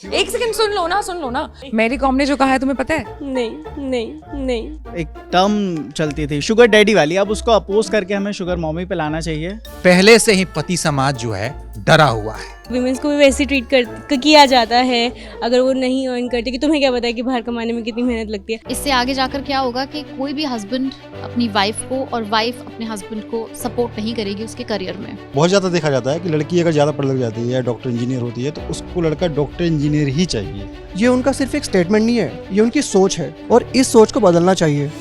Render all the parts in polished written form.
एक सेकंड सुन लो ना मेरी कॉम ने जो कहा है तुम्हें पता है? नहीं नहीं नहीं। एक टर्म चलती थी शुगर डैडी वाली, अब उसको अपोज करके हमें शुगर मॉमी पे लाना चाहिए। पहले से ही पति समाज जो है डरा हुआ है। विमेंस को भी वैसे ट्रीट किया जाता है अगर वो नहीं अर्न करती, कि तुम्हें क्या पता है कि बाहर कमाने में कितनी मेहनत लगती है। इससे आगे जाकर क्या होगा कि कोई भी हस्बैंड अपनी वाइफ को और वाइफ अपने हस्बैंड को सपोर्ट नहीं करेगी उसके करियर में। बहुत ज़्यादा देखा जाता है कि लड़की अगर ज़्यादा पढ़ लिख जाती है, डॉक्टर इंजीनियर होती है, तो उसको लड़का डॉक्टर इंजीनियर ही चाहिए। ये उनका सिर्फ एक स्टेटमेंट नहीं है, ये उनकी सोच है और इस सोच को बदलना चाहिए।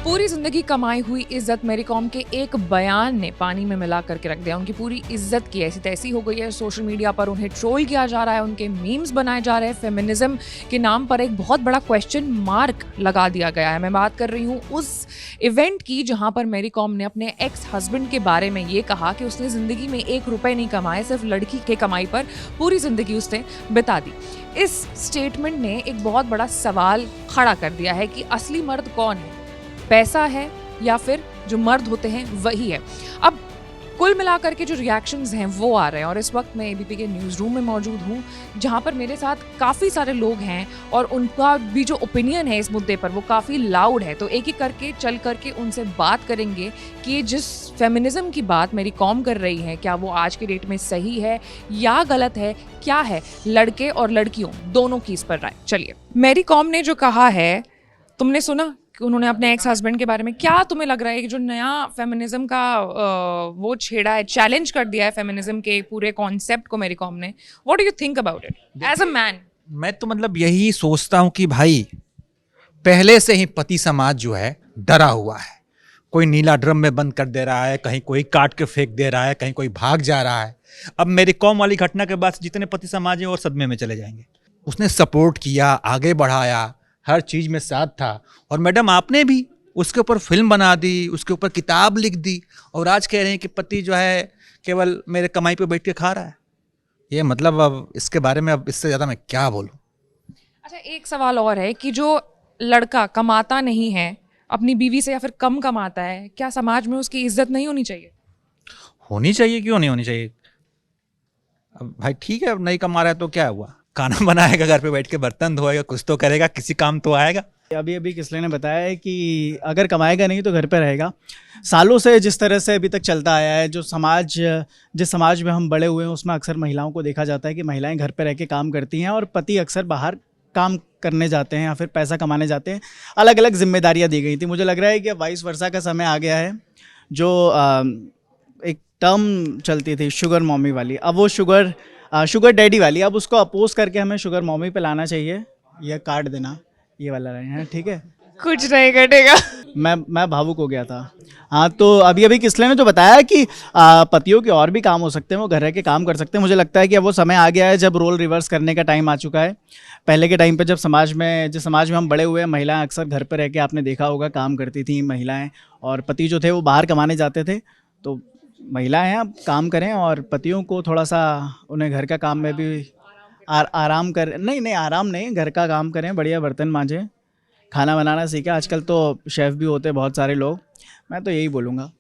पूरी जिंदगी कमाई हुई इज्जत मेरी कॉम के एक बयान ने पानी में मिला करके रख दिया। उनकी पूरी इज्जत की ऐसी तैसी हो गई है। सोशल मीडिया पर उन्हें ट्रोल किया जा रहा है, उनके मीम्स बनाए जा रहे हैं। फेमिनिज्म के नाम पर एक बहुत बड़ा क्वेश्चन मार्क लगा दिया गया है। मैं बात कर रही हूँ उस इवेंट की जहाँ पर मेरी कॉम ने अपने एक्स हस्बैंड के बारे में ये कहा कि उसने ज़िंदगी में 1 रुपये नहीं कमाए, सिर्फ लड़की के कमाई पर पूरी ज़िंदगी उसने बिता दी। इस स्टेटमेंट ने एक बहुत बड़ा सवाल खड़ा कर दिया है कि असली मर्द कौन है, पैसा है या फिर जो मर्द होते हैं वही है। अब कुल मिलाकर के जो रिएक्शंस हैं वो आ रहे हैं और इस वक्त मैं एबीपी के न्यूज़ रूम में मौजूद हूँ जहाँ पर मेरे साथ काफ़ी सारे लोग हैं और उनका भी जो ओपिनियन है इस मुद्दे पर वो काफ़ी लाउड है। तो एक एक करके चल करके उनसे बात करेंगे कि जिस फेमिनिज्म की बात मेरी कॉम कर रही है क्या वो आज के डेट में सही है या गलत है, क्या है लड़के और लड़कियों दोनों की इस पर राय। चलिए, मेरी कॉम ने जो कहा है तुमने सुना कि उन्होंने अपने एक्स हस्बैंड के बारे में, क्या तुम्हें लग रहा है कि जो नया फेमिनिज्म का वो छेड़ा है, चैलेंज कर दिया है फेमिनिज्म के पूरे कॉन्सेप्ट को मेरी कॉम ने, what do you think about it as a man? मैं तो मतलब यही सोचता हूँ कि भाई पहले से ही पति समाज जो है डरा हुआ है। कोई नीला ड्रम में बंद कर दे रहा है, कहीं कोई काट के फेंक दे रहा है, कहीं कोई भाग जा रहा है। अब मेरी कॉम वाली घटना के बाद जितने पति समाज हैं और सदमे में चले जाएंगे। उसने सपोर्ट किया, आगे बढ़ाया, हर चीज़ में साथ था। और मैडम आपने भी उसके ऊपर फिल्म बना दी, उसके ऊपर किताब लिख दी और आज कह रहे हैं कि पति जो है केवल मेरे कमाई पे बैठ के खा रहा है। ये मतलब अब इसके बारे में अब इससे ज़्यादा मैं क्या बोलूँ। अच्छा, एक सवाल और है कि जो लड़का कमाता नहीं है अपनी बीवी से या फिर कम कमाता है, क्या समाज में उसकी इज्जत नहीं होनी चाहिए? होनी चाहिए, क्यों नहीं होनी चाहिए। अब भाई ठीक है, अब नहीं कमा रहा है तो क्या हुआ, खाना बनाएगा, घर पे बैठ के बर्तन धोएगा, कुछ तो करेगा, किसी काम तो आएगा। अभी अभी किसले ने बताया है कि अगर कमाएगा नहीं तो घर पे रहेगा। सालों से जिस तरह से अभी तक चलता आया है, जिस समाज में हम बड़े हुए हैं उसमें अक्सर महिलाओं को देखा जाता है कि महिलाएं घर पे रह के काम करती हैं और पति अक्सर बाहर काम करने जाते हैं या फिर पैसा कमाने जाते हैं। अलग अलग जिम्मेदारियाँ दी गई थी। मुझे लग रहा है कि अब वाइस वर्सा का समय आ गया है। जो एक टर्म चलती थी शुगर मॉमी वाली, अब वो शुगर डैडी वाली, अब उसको अपोज करके हमें शुगर मॉमी पे लाना चाहिए या काट देना, ये वाला लाइन है। ठीक है, कुछ नहीं कटेगा। मैं भावुक हो गया था। हाँ, तो अभी किसले ने तो बताया कि पतियों के और भी काम हो सकते हैं, वो घर रह के काम कर सकते हैं। मुझे लगता है कि अब वो समय आ गया है जब रोल रिवर्स करने का टाइम आ चुका है। पहले के टाइम पे जिस समाज में हम बड़े हुए हैं, महिलाएं अक्सर घर पर रह के, आपने देखा होगा, काम करती थी महिलाएं और पति जो थे वो बाहर कमाने जाते थे। तो महिलाएं हैं, अब काम करें और पतियों को थोड़ा सा उन्हें घर का काम में भी आराम करें। नहीं आराम नहीं, घर का काम करें, बढ़िया बर्तन मांजें, खाना बनाना सीखें। आजकल तो शेफ़ भी होते हैं बहुत सारे लोग। मैं तो यही बोलूँगा।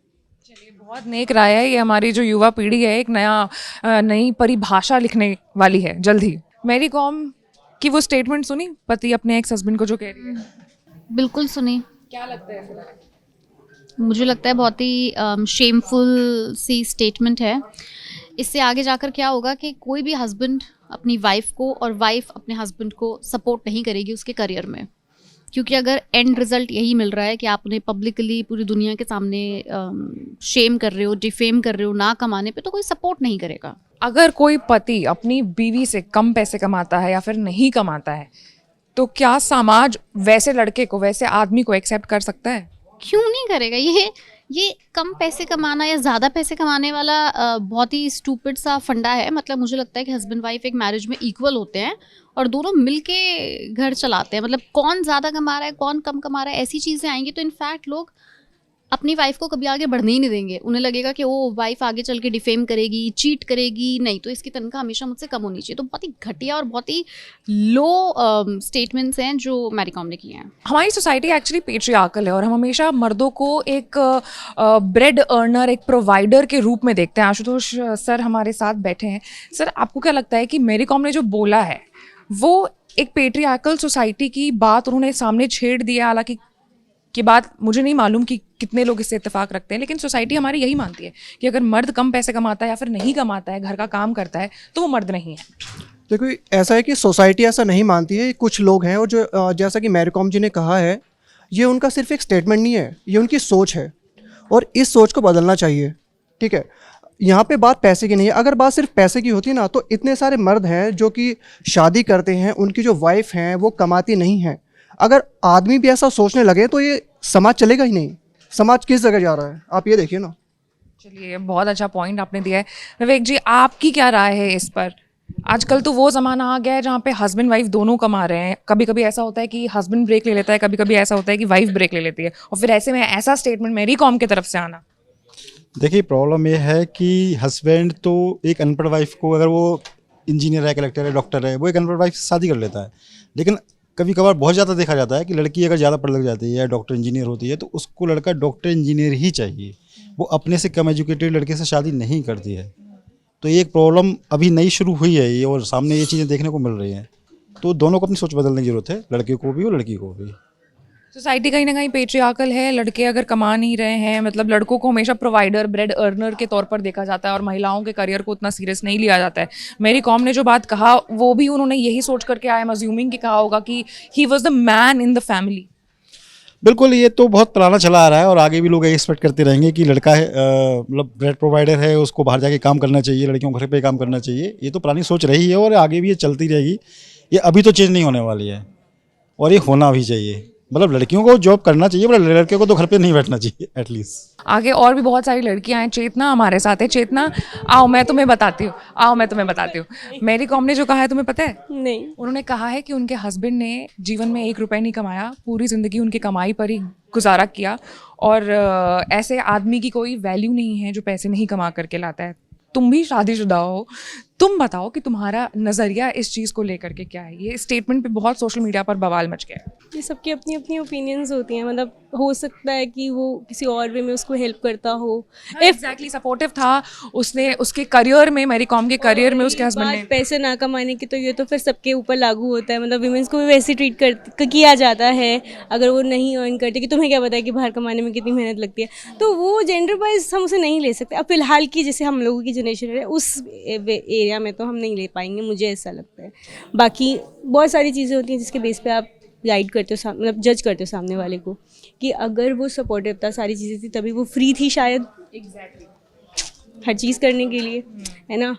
चलिए, बहुत नेक राय है। ये हमारी जो युवा पीढ़ी है एक नई परिभाषा लिखने वाली है जल्द ही। मेरी कॉम की वो स्टेटमेंट सुनी पति अपने एक्स हस्बैंड को जो कह रही है? बिल्कुल सुनी। क्या लगता है फिर? मुझे लगता है बहुत ही शेमफुल सी स्टेटमेंट है। इससे आगे जाकर क्या होगा कि कोई भी हस्बैंड अपनी वाइफ को और वाइफ अपने हस्बैंड को सपोर्ट नहीं करेगी उसके करियर में, क्योंकि अगर एंड रिजल्ट यही मिल रहा है कि आप उन्हें पब्लिकली पूरी दुनिया के सामने शेम कर रहे हो, डिफेम कर रहे हो ना कमाने पे, तो कोई सपोर्ट नहीं करेगा। अगर कोई पति अपनी बीवी से कम पैसे कमाता है या फिर नहीं कमाता है तो क्या समाज वैसे लड़के को, वैसे आदमी को एक्सेप्ट कर सकता है? क्यों नहीं करेगा। ये कम पैसे कमाना या ज़्यादा पैसे कमाने वाला बहुत ही स्टूपिड सा फंडा है। मतलब मुझे लगता है कि हस्बैंड वाइफ एक मैरिज में इक्वल होते हैं और दोनों मिलके घर चलाते हैं। मतलब कौन ज़्यादा कमा रहा है, कौन कम कमा रहा है, ऐसी चीज़ें आएंगी तो इनफैक्ट लोग अपनी वाइफ को कभी आगे बढ़ने ही नहीं देंगे। उन्हें लगेगा कि वो वाइफ आगे चल के डिफेम करेगी, चीट करेगी, नहीं तो इसकी तनख्वाह हमेशा मुझसे कम होनी चाहिए। तो बहुत ही घटिया और बहुत ही लो स्टेटमेंट्स हैं जो मैरी कॉम ने किए हैं। हमारी सोसाइटी एक्चुअली पेट्रियार्कल है और हम हमेशा मर्दों को एक ब्रेड अर्नर, एक प्रोवाइडर के रूप में देखते हैं। आशुतोष सर हमारे साथ बैठे हैं। सर, आपको क्या लगता है कि मैरी कॉम ने जो बोला है वो एक पेट्रियार्कल सोसाइटी की बात उन्होंने सामने छेड़ दिया? हालांकि की बात मुझे नहीं मालूम कि कितने लोग इससे इत्तेफाक रखते हैं, लेकिन सोसाइटी हमारी यही मानती है कि अगर मर्द कम पैसे कमाता है या फिर नहीं कमाता है, घर का काम करता है, तो वो मर्द नहीं है। देखो, ऐसा है कि सोसाइटी ऐसा नहीं मानती है। कुछ लोग हैं और जो जैसा कि मैरी कॉम जी ने कहा है, ये उनका सिर्फ एक स्टेटमेंट नहीं है, ये उनकी सोच है और इस सोच को बदलना चाहिए। ठीक है, यहाँ पे बात पैसे की नहीं है। अगर बात सिर्फ पैसे की होती ना, तो इतने सारे मर्द हैं जो कि शादी करते हैं, उनकी जो वाइफ हैं वो कमाती नहीं हैं। अगर आदमी भी ऐसा सोचने लगे तो ये समाज चलेगा ही नहीं। समाज किस जगह जा रहा है, आप ये देखिए ना। चलिए, बहुत अच्छा पॉइंट आपने दिया है। विवेक जी, आपकी क्या राय है इस पर? आजकल तो वो ज़माना आ गया है जहाँ पे हस्बैंड वाइफ दोनों कमा रहे हैं। कभी कभी ऐसा होता है कि हस्बैंड ब्रेक ले लेता है, कभी कभी ऐसा होता है कि वाइफ ब्रेक ले लेती है, और फिर ऐसे में ऐसा स्टेटमेंट मैरी कॉम की तरफ से आना। देखिए, प्रॉब्लम ये है कि हस्बैंड तो एक अनपढ़ वाइफ को, अगर वो इंजीनियर है, कलेक्टर है, डॉक्टर है, वो एक अनपढ़ वाइफ से शादी कर लेता है। लेकिन कभी कभार बहुत ज़्यादा देखा जाता है कि लड़की अगर ज़्यादा पढ़ लग जाती है, डॉक्टर इंजीनियर होती है, तो उसको लड़का डॉक्टर इंजीनियर ही चाहिए। वो अपने से कम एजुकेटेड लड़के से शादी नहीं करती है। तो ये एक प्रॉब्लम अभी नई शुरू हुई है ये, और सामने ये चीज़ें देखने को मिल रही हैं। तो दोनों को अपनी सोच बदलने की ज़रूरत है, लड़के को भी और लड़की को भी। सोसाइटी कहीं ना कहीं पेट्रियार्कल है। लड़के अगर कमा नहीं रहे हैं, मतलब लड़कों को हमेशा प्रोवाइडर, ब्रेड अर्नर के तौर पर देखा जाता है और महिलाओं के करियर को उतना सीरियस नहीं लिया जाता है। मैरी कॉम ने जो बात कहा वो भी उन्होंने यही सोच करके, आई एम अज्यूमिंग कि कहा होगा कि he was the man in the family. बिल्कुल, ये तो बहुत पुराना चला आ रहा है और आगे भी लोग एक्सपेक्ट करते रहेंगे कि लड़का है, मतलब ब्रेड प्रोवाइडर है, उसको बाहर जाके काम करना चाहिए, लड़कियों को घर पे काम करना चाहिए। ये तो पुरानी सोच रही है और आगे भी ये चलती रहेगी। ये अभी तो चेंज नहीं होने वाली है और ये होना भी चाहिए। मतलब लड़कियों को जॉब करना चाहिए, मतलब लड़के को तो घर पे नहीं बैठना चाहिए एटलीस्ट। आगे और भी बहुत सारी लड़कियां हैं। चेतना हमारे साथ है। चेतना, आओ मैं तुम्हें बताती हूँ। मैरी कॉम ने जो कहा है तुम्हें पता है? नहीं। उन्होंने कहा है कि उनके हस्बैंड ने जीवन में 1 रुपए नहीं कमाया, पूरी ज़िंदगी उनकी कमाई पर ही गुजारा किया, और ऐसे आदमी की कोई वैल्यू नहीं है जो पैसे नहीं कमा करके लाता है। तुम भी शादीशुदा हो, तुम बताओ कि तुम्हारा नज़रिया इस चीज़ को लेकर के क्या है? ये स्टेटमेंट पे बहुत सोशल मीडिया पर बवाल मच गया है। ये सबकी अपनी अपनी ओपिनियंस होती हैं। मतलब हो सकता है कि वो किसी और वे में उसको हेल्प करता हो। एग्जैक्टली सपोर्टिव था उसने, उसके करियर में, मैरी कॉम के करियर में उसके हस्बैंड ने। बात पैसे ना कमाने की, तो ये तो फिर सबके ऊपर लागू होता है। मतलब वीमेंस को भी वैसे ट्रीट किया जाता है अगर वो नहीं अर्न करती, कि तुम्हें क्या पता है कि बाहर कमाने में कितनी मेहनत लगती है। तो वो जेंडर वाइज हम उसे नहीं ले सकते। अब फिलहाल की जैसे हम लोगों की जनरेशन है, उस एरिया में तो हम नहीं ले पाएंगे, मुझे ऐसा लगता है। बाकी बहुत सारी चीज़ें होती हैं जिसके बेस पे आप गाइड करते हो, मतलब जज करते हो सामने वाले को, कि अगर वो सपोर्टिव था, सारी चीज़ें थी, तभी वो फ्री थी शायद हर चीज़ करने के लिए, है ना।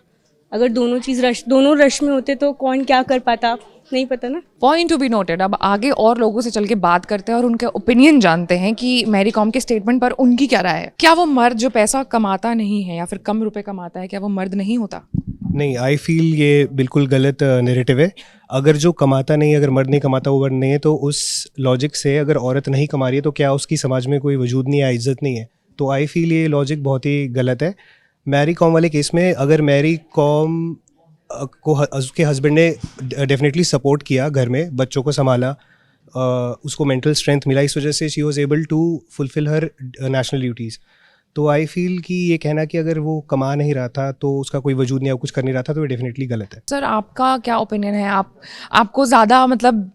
अगर दोनों रश में होते तो कौन क्या कर पाता, नहीं पता ना। Point to be noted. अब आगे और लोगों से चल के बात करते हैं और उनके ओपिनियन जानते हैं कि मैरी कॉम के स्टेटमेंट पर उनकी क्या राय है। क्या वो मर्द जो पैसा कमाता नहीं है या फिर कम रुपए कमाता है, क्या वो मर्द नहीं होता? नहीं, आई फील ये बिल्कुल गलत नैरेटिव है। अगर जो कमाता नहीं, अगर मर्द नहीं कमाता, वो मर्द नहीं है, तो उस लॉजिक से अगर औरत नहीं कमा रही है तो क्या उसकी समाज में कोई वजूद नहीं है, इज्जत नहीं है? तो आई फील ये लॉजिक बहुत ही गलत है। मैरी कॉम वाले केस में अगर मैरी कॉम को उसके हस्बैंड ने डेफिनेटली सपोर्ट किया, घर में बच्चों को संभाला, उसको मेंटल स्ट्रेंथ मिला, इस वजह से she was able to fulfil her national duties. तो आई फील कि ये कहना कि अगर वो कमा नहीं रहा था तो उसका कोई वजूद नहीं है, कुछ कर नहीं रहा था, तो ये डेफिनेटली गलत है। सर, आपका क्या ओपिनियन है? आपको ज़्यादा मतलब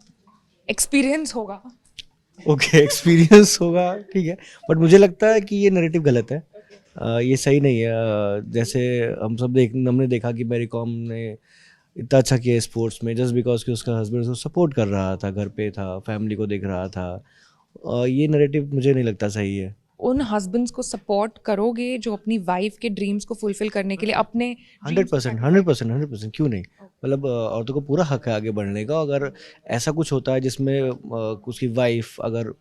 एक्सपीरियंस होगा। ओके, एक्सपीरियंस होगा, ठीक है, बट मुझे लगता है कि ये नैरेटिव गलत है। ये सही नहीं है। जैसे हमने देखा कि मैरी कॉम ने इतना अच्छा किया स्पोर्ट्स में, जस्ट बिकॉज कि उसका हस्बैंड उसको सपोर्ट कर रहा था, घर पे था, फैमिली को देख रहा था। ये नैरेटिव मुझे नहीं लगता सही है। उन हस्बैंड्स को सपोर्ट करोगे जो अपनी वाइफ के ड्रीम्स को फुलफिल करने के लिए अपने 100% क्यों नहीं? मतलब औरतों को पूरा हक है आगे बढ़ने का। अगर ऐसा कुछ होता है जिसमें उसकी वाइफ अगर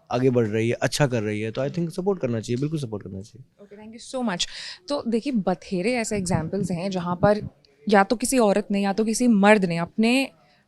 आगे बढ़ रही है, अच्छा कर रही है, तो आई थिंक सपोर्ट करना चाहिए, बिल्कुल सपोर्ट करना चाहिए। Okay, thank you so much. तो देखिए, बथेरे ऐसे एग्जाम्पल्स हैं जहाँ पर या तो किसी औरत ने या तो किसी मर्द ने अपने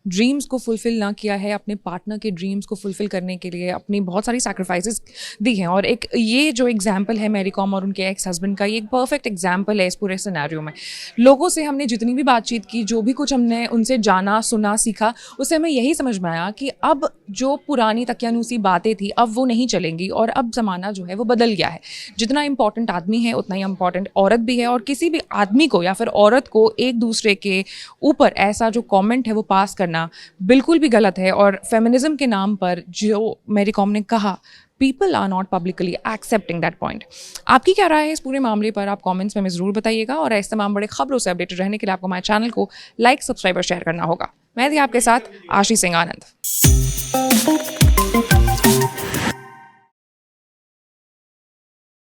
ड्रीम्स को फुलफ़िल ना किया है, अपने पार्टनर के ड्रीम्स को फुलफ़िल करने के लिए अपनी बहुत सारी सैक्रिफाइसेस दी हैं। और एक ये जो एग्जाम्पल है मैरी कॉम और उनके एक्स हस्बैंड का, ये एक परफेक्ट एग्जाम्पल है इस पूरे सिनेरियो में। लोगों से हमने जितनी भी बातचीत की, जो भी कुछ हमने उनसे जाना, सुना, सीखा, उससे हमें यही समझ में आया कि अब जो पुरानी तकियानूसी बातें थी अब वो नहीं चलेंगी और अब ज़माना जो है वो बदल गया है। जितना इम्पॉर्टेंट आदमी है उतना ही इम्पॉर्टेंट औरत भी है, और किसी भी आदमी को या फिर औरत को एक दूसरे के ऊपर ऐसा जो कमेंट है वो पास करना बिल्कुल भी गलत है। और फेमिनिज्म के नाम पर जो मैरी कॉम ने कहा, people are not publicly accepting that point. आपकी क्या राय है इस पूरे मामले पर? आप कमेंट्स में ज़रूर बताइएगा, और ऐसे तमाम बड़े खबरों से अपडेटेड रहने के लिए आपको हमारे चैनल को लाइक, सब्सक्राइब और शेयर करना होगा। मैं थी आपके साथ आशी सिंह आनंद।